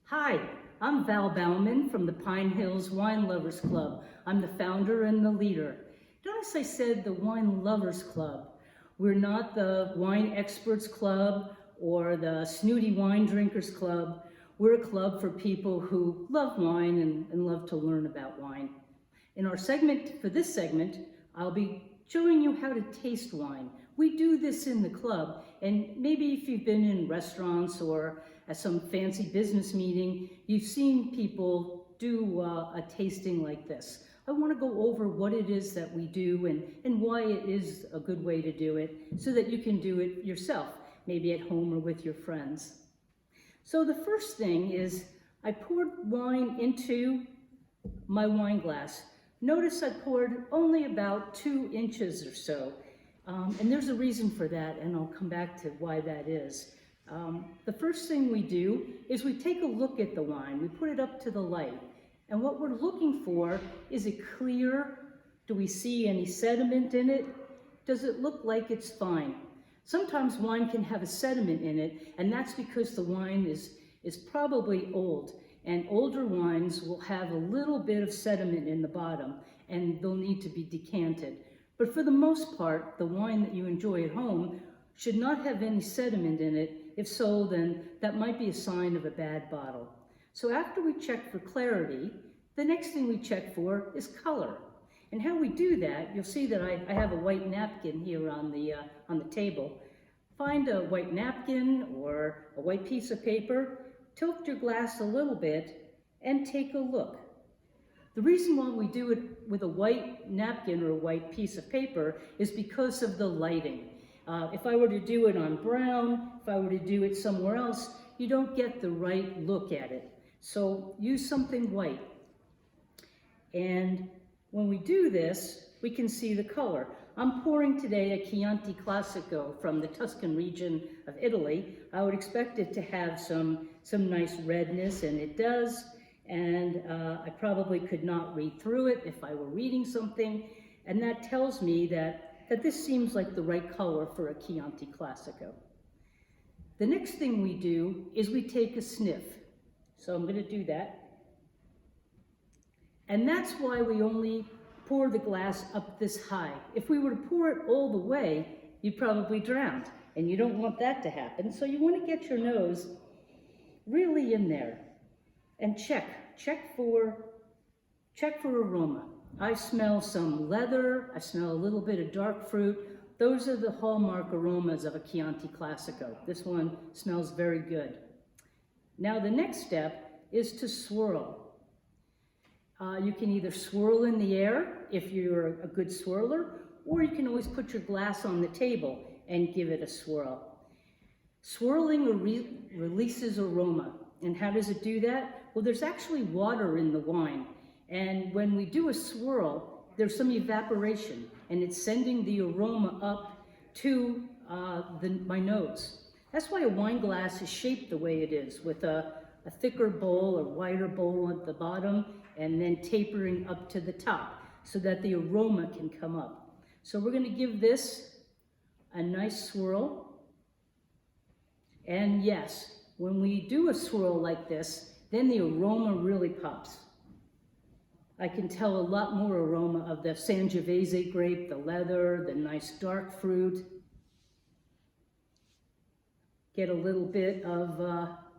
Hi, I'm Val Bauman from the Pine Hills Wine Lovers Club. I'm the founder and the leader. Notice I said the Wine Lovers Club. We're not the Wine Experts Club or the Snooty Wine Drinkers Club. We're a club for people who love wine and love to learn about wine. In our segment, for this segment, I'll be showing you how to taste wine. We do this in the club, and maybe if you've been in restaurants or at some fancy business meeting, you've seen people do a tasting like this. I want to go over what it is that we do and why it is a good way to do it so that you can do it yourself, maybe at home or with your friends. So the first thing is I poured wine into my wine glass. Notice I poured only about 2 inches or so. And there's a reason for that, and I'll come back to why that is. The first thing we do is we take a look at the wine. We put it up to the light. And what we're looking for, is it clear? Do we see any sediment in it? Does it look like it's fine? Sometimes wine can have a sediment in it, and that's because the wine is probably old. And older wines will have a little bit of sediment in the bottom, and they'll need to be decanted. But for the most part, the wine that you enjoy at home should not have any sediment in it. If so, then that might be a sign of a bad bottle. So after we check for clarity, the next thing we check for is color. And how we do that, you'll see that I have a white napkin here on the table. Find a white napkin or a white piece of paper, tilt your glass a little bit, and take a look. The reason why we do it with a white napkin or a white piece of paper is because of the lighting. If I were to do it on brown, if I were to do it somewhere else, you don't get the right look at it. So use something white. And when we do this, we can see the color. I'm pouring today a Chianti Classico from the Tuscan region of Italy. I would expect it to have some nice redness, and it does. And I probably could not read through it if I were reading something. And that tells me that this seems like the right color for a Chianti Classico. The next thing we do is we take a sniff. So I'm going to do that. And that's why we only pour the glass up this high. If we were to pour it all the way, you'd probably drown. And you don't want that to happen. So you want to get your nose really in there. And check for aroma. I smell some leather, I smell a little bit of dark fruit. Those are the hallmark aromas of a Chianti Classico. This one smells very good. Now the next step is to swirl. You can either swirl in the air if you're a good swirler, or you can always put your glass on the table and give it a swirl. Swirling releases aroma. And how does it do that? Well, there's actually water in the wine. And when we do a swirl, there's some evaporation, and it's sending the aroma up to my nose. That's why a wine glass is shaped the way it is, with a thicker bowl or wider bowl at the bottom, and then tapering up to the top, so that the aroma can come up. So we're going to give this a nice swirl. And yes, when we do a swirl like this, then the aroma really pops. I can tell a lot more aroma of the Sangiovese grape, the leather, the nice dark fruit. Get a little bit of, I'm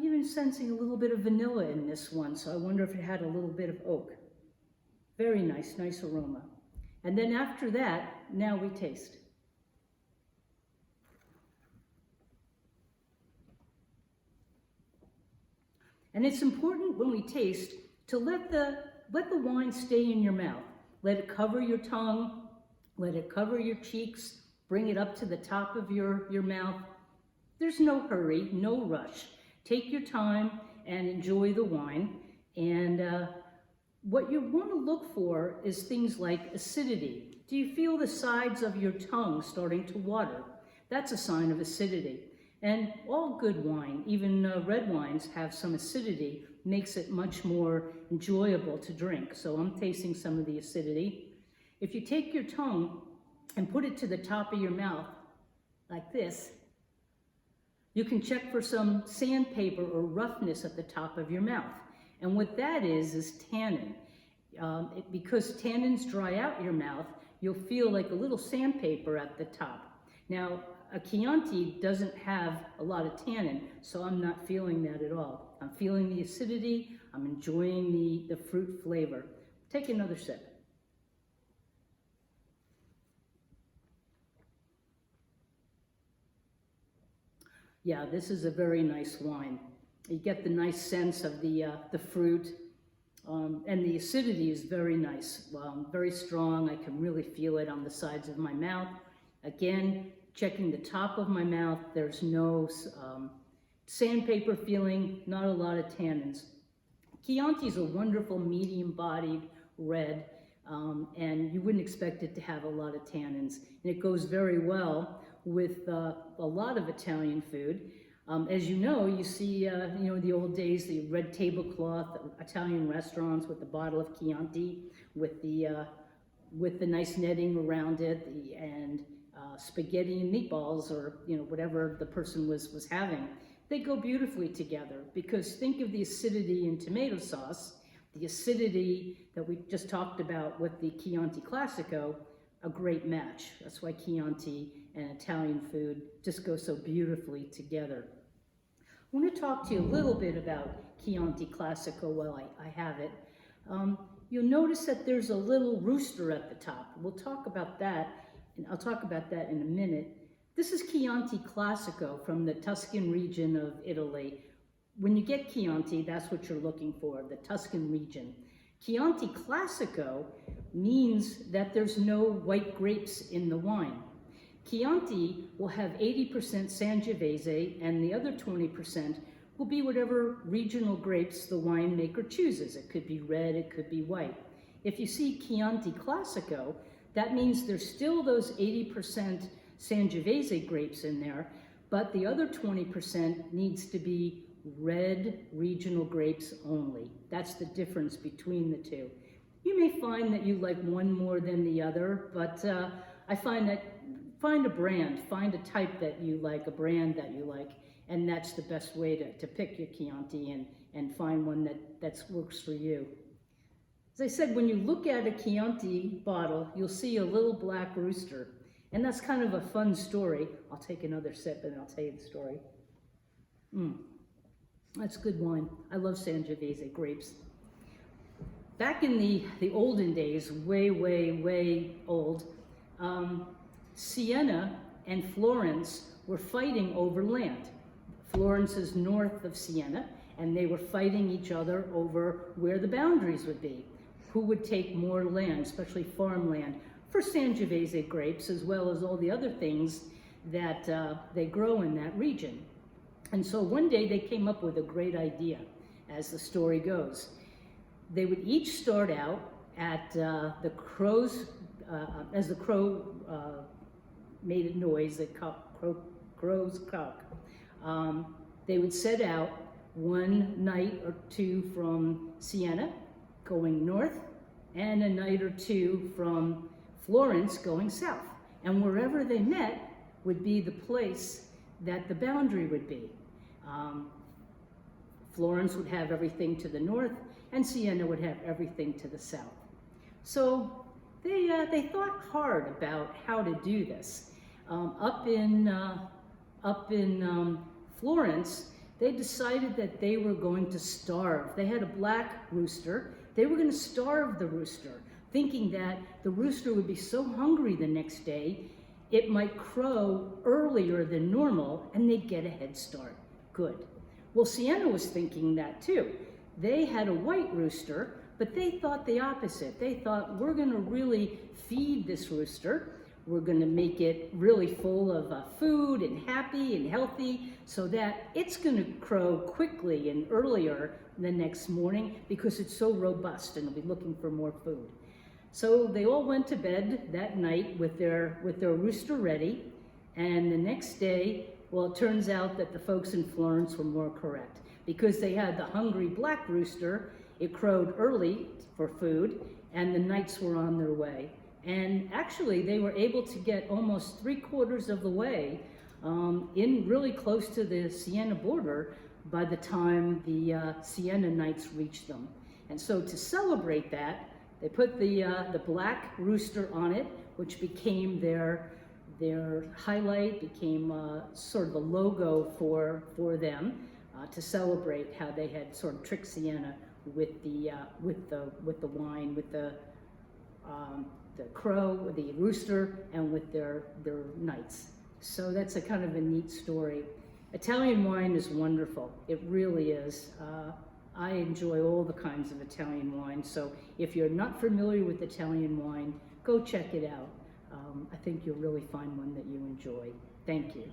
even sensing a little bit of vanilla in this one, so I wonder if it had a little bit of oak. Very nice aroma. And then after that, now we taste. And it's important when we taste to let the wine stay in your mouth. Let it cover your tongue, let it cover your cheeks, bring it up to the top of your mouth. There's no hurry, no rush. Take your time and enjoy the wine. And what you want to look for is things like acidity. Do you feel the sides of your tongue starting to water? That's a sign of acidity. And all good wine, even red wines, have some acidity, makes it much more enjoyable to drink. So I'm tasting some of the acidity. If you take your tongue and put it to the top of your mouth, like this, You can check for some sandpaper or roughness at the top of your mouth. And what that is tannin. Because tannins dry out your mouth, you'll feel like a little sandpaper at the top. Now, a Chianti doesn't have a lot of tannin, so I'm not feeling that at all. I'm feeling the acidity, I'm enjoying the fruit flavor. Take another sip. Yeah, this is a very nice wine. You get the nice sense of the fruit, and the acidity is very nice, very strong. I can really feel it on the sides of my mouth. Again, checking the top of my mouth, there's no sandpaper feeling, not a lot of tannins. Chianti is a wonderful medium-bodied red, and you wouldn't expect it to have a lot of tannins. And it goes very well with a lot of Italian food. As you know, you see, in the old days, the red tablecloth, Italian restaurants with the bottle of Chianti, with the nice netting around it, and spaghetti and meatballs, or whatever the person was having. They go beautifully together, because think of the acidity in tomato sauce, the acidity that we just talked about with the Chianti Classico, a great match. That's why Chianti and Italian food just go so beautifully together. I want to talk to you a little bit about Chianti Classico while I have it. You'll notice that there's a little rooster at the top. We'll talk about that, and I'll talk about that in a minute. This is Chianti Classico from the Tuscan region of Italy. When you get Chianti, that's what you're looking for, the Tuscan region. Chianti Classico means that there's no white grapes in the wine. Chianti will have 80% Sangiovese, and the other 20% will be whatever regional grapes the winemaker chooses. It could be red, it could be white. If you see Chianti Classico, that means there's still those 80% Sangiovese grapes in there, but the other 20% needs to be red regional grapes only. That's the difference between the two. You may find that you like one more than the other, but I find that find a brand, find a type that you like, a brand that you like, and that's the best way to pick your Chianti and find one that works for you. As I said, when you look at a Chianti bottle, you'll see a little black rooster, and that's kind of a fun story. I'll take another sip and I'll tell you the story. That's good wine. I love Sangiovese grapes. Back in the olden days, way old, Siena and Florence were fighting over land. Florence is north of Siena, and they were fighting each other over where the boundaries would be. Who would take more land, especially farmland, for Sangiovese grapes, as well as all the other things that they grow in that region. And so one day they came up with a great idea, as the story goes. They would each start out at the crows, as the crow made a noise, the crows cock. They would set out one night or two from Siena, going north, and a night or two from Florence, going south. And wherever they met would be the place that the boundary would be. Florence would have everything to the north, and Siena would have everything to the south. So they thought hard about how to do this. Up in Florence, they decided that they were going to starve. They had a black rooster. They were going to starve the rooster, thinking that the rooster would be so hungry the next day, it might crow earlier than normal, and they'd get a head start. Good. Well, Siena was thinking that too. They had a white rooster, but they thought the opposite. They thought, we're going to really feed this rooster. We're going to make it really full of food and happy and healthy, so that it's going to crow quickly and earlier the next morning because it's so robust and it'll be looking for more food. So they all went to bed that night with their rooster ready, and the next day, well, it turns out that the folks in Florence were more correct, because they had the hungry black rooster. It crowed early for food, and the knights were on their way. And actually, they were able to get almost 3/4 of the way in really close to the Siena border by the time the Siena Knights reached them. And so to celebrate that, they put the black rooster on it, which became their highlight, became sort of a logo for them to celebrate how they had sort of tricked Siena with the wine, with the crow, the rooster, and with their knights. So that's a kind of a neat story. Italian wine is wonderful. It really is. I enjoy all the kinds of Italian wine. So if you're not familiar with Italian wine, go check it out. I think you'll really find one that you enjoy. Thank you.